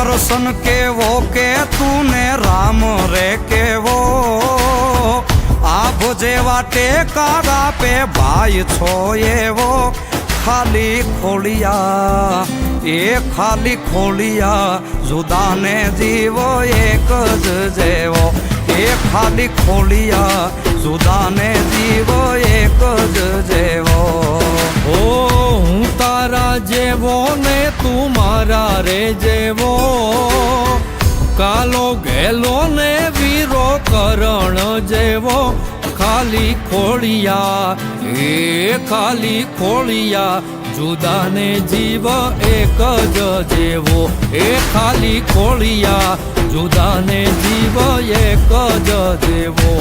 કરશન કેવો કે તુને રામ રે કેવો આભ જેવા ટેકાર આપે ભાઈ છો એવો ખાલી ખોલિયા એ ખાલી ખોલિયા જુદાને જીવો એક જ જેવો એ ખાલી ખોલિયા જુદાને જીવો એક જ જેવો ઓ હું તારા જેવો ને તું મારા રે જેવો કાલો ગેલો ને વીરો કરણ જેવો ખાલી ખોળિયા એ ખાલી ખોળિયા જુદાને જીવ એક જ જેવો એ ખાલી ખોળિયા જુદાને જીવ એક જ જેવો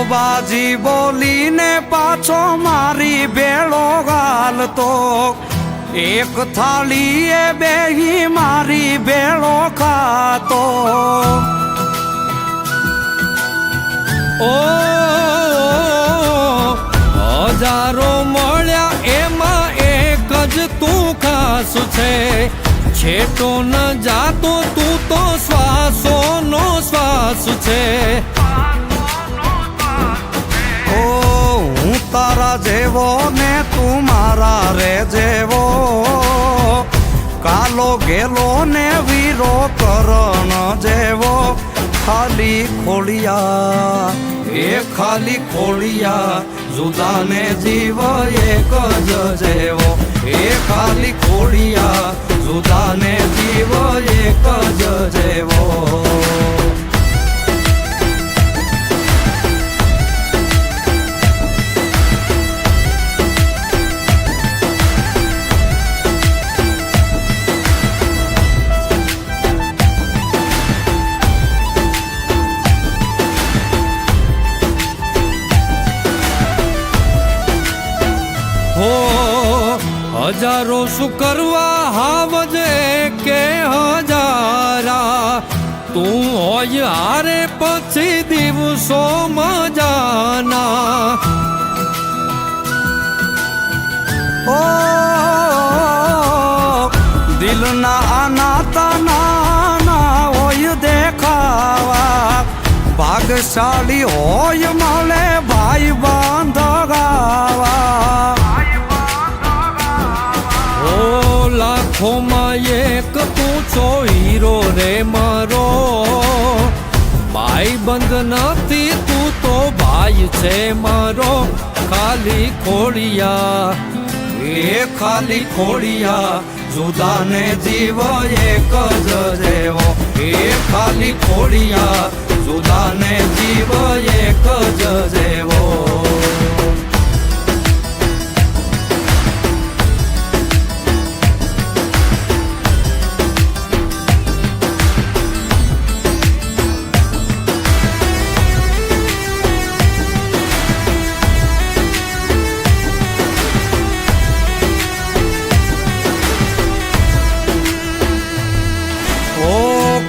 બાજી બોલીને પાછો મારી ભેળો ગાલતો એક થાળીએ બેહી મારી ભેળો ખાતો ઓ હજારો મળ્યા એમાં એક જ તું ખાસ છે છેટો ન જાતો તું તો શ્વાસોનો શ્વાસ છે હું તારા જેવો ને તું મારા રે જેવો કાલો ગેલો ને વીરો કરણ જેવો ખાલી ખોલિયા એ ખાલી ખોલિયા જુદાને જીવ એક જ જેવો એ ખાલી ખોલિયા જુદાને જીવ એક જ જેવો હજારો શું કરવા હાવજે કે હજારા તું હોય હારે પછી દિવસો મજાના ઓ દિલના આનાતા નાના હોય દેખાવા ભાગશાળી હોય મળે ભાઈ બાંધગાવા લાખોમાં એક તું છો હીરો રે મારો ભાઈ બંધ નથી તું તો ભાઈ છે મારો ખાલી ખોળિયા એ ખાલી ખોળિયા જુદાને જીવ એક જ જેવો એ ખાલી ખોળિયા જુદાને જીવ એક જ જેવો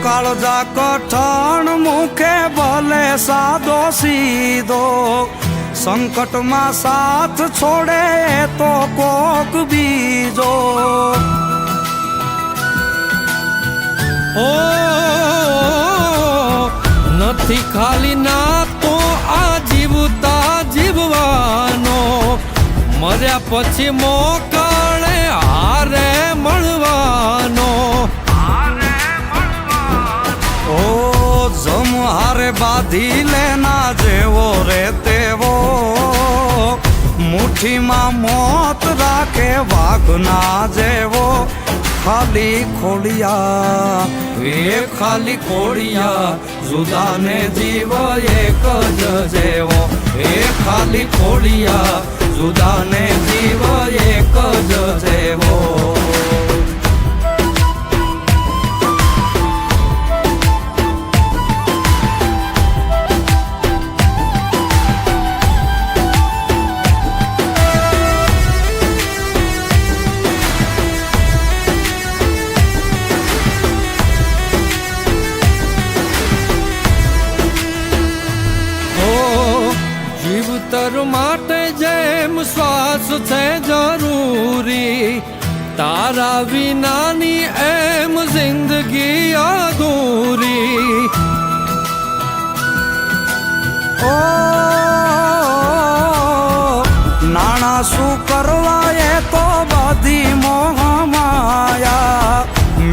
કાળજા કઠણ મુખે ભલે સાદો સીધો સંકટમાં સાથ છોડે તો કોક બીજો ઓ નથી ખાલી ના તો આ જીવતા જીવવાનો મર્યા પછી મોકળે હારે મળવાનો ઓ જમ હારે બાંધી લેના જેવો રે તેવો મુઠ્ઠીમાં મોત રાખે વાઘના જેવો ખાલી ખોળિયા એ ખાલી ખોળિયા જુદાને જીવ એક જ જેવો એ ખાલી ખોળિયા જુદાને જીવ એક જ જેવો માટે જેમ શ્વાસ છે જરૂરી, તારા વિનાની એમ જિંદગી અધૂરી. ઓ નાણા શું કરવા એ તો બધી મોહ માયા,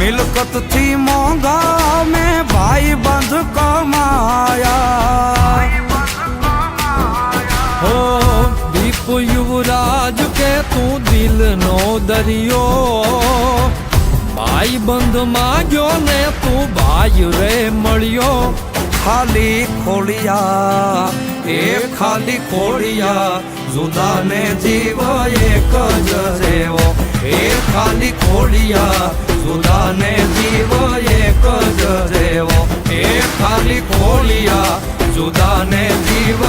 મિલકતથી મોંઘા મેં ભાઈ બંધ કમાયા. હો દીપ યુવરાજ કે તું દિલનો દરિયો, ભાઈ બંધ માગ્યો ને તું ભાઈ રે મળ્યો. ખાલી ખોડિયા એ ખાલી ખોડિયા, જુદાને જીવ એક જ જેવો. એ ખાલી ખોડિયા જુદાને જીવ એક જ જેવો. એ ખાલી ખોડિયા જુદાને જીવ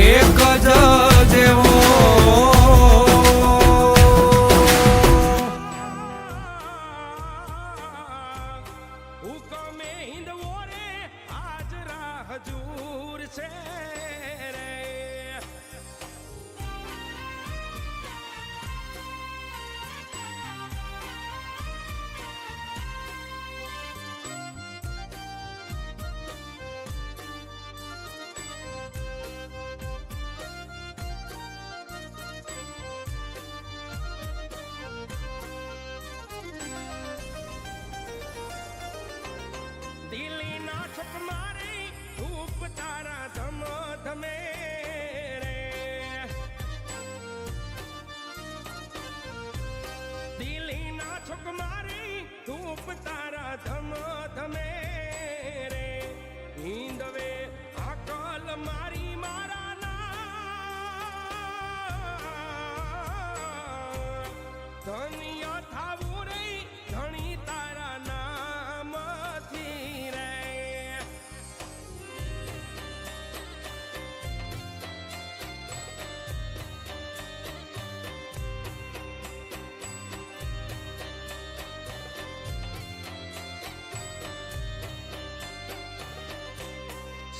એક જ જેવો. હુકમે હિંદવો રે હાજરા હજૂર છે રે. દિલ્હી ના છોક મારે ધૂપ તારા ધમ ધમે રે. દિલ્હી ના છોક મારે ધૂપ તારા ધમ ધમે રે. હિંદવે આકલ મારી મારા ના ધન્ય થાવું રે ધણી તારા નામથી રે.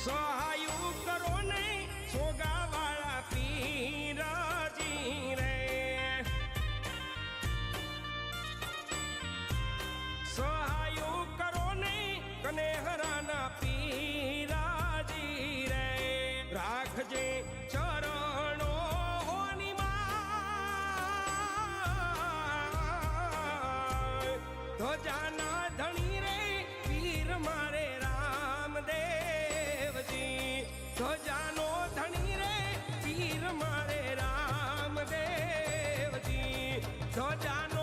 સહાયું કરો ને સોગાવાળા પીરાજી રે. સહાયું કરો ને કનેહરાના પીરાજી રે. રાખજે ચરણો હોની માં, ધજાના ધણી રે પીર મારે રામદેવજી. ધજાનો ધણી રે પીર મારે રામદેવજી. ધજાનો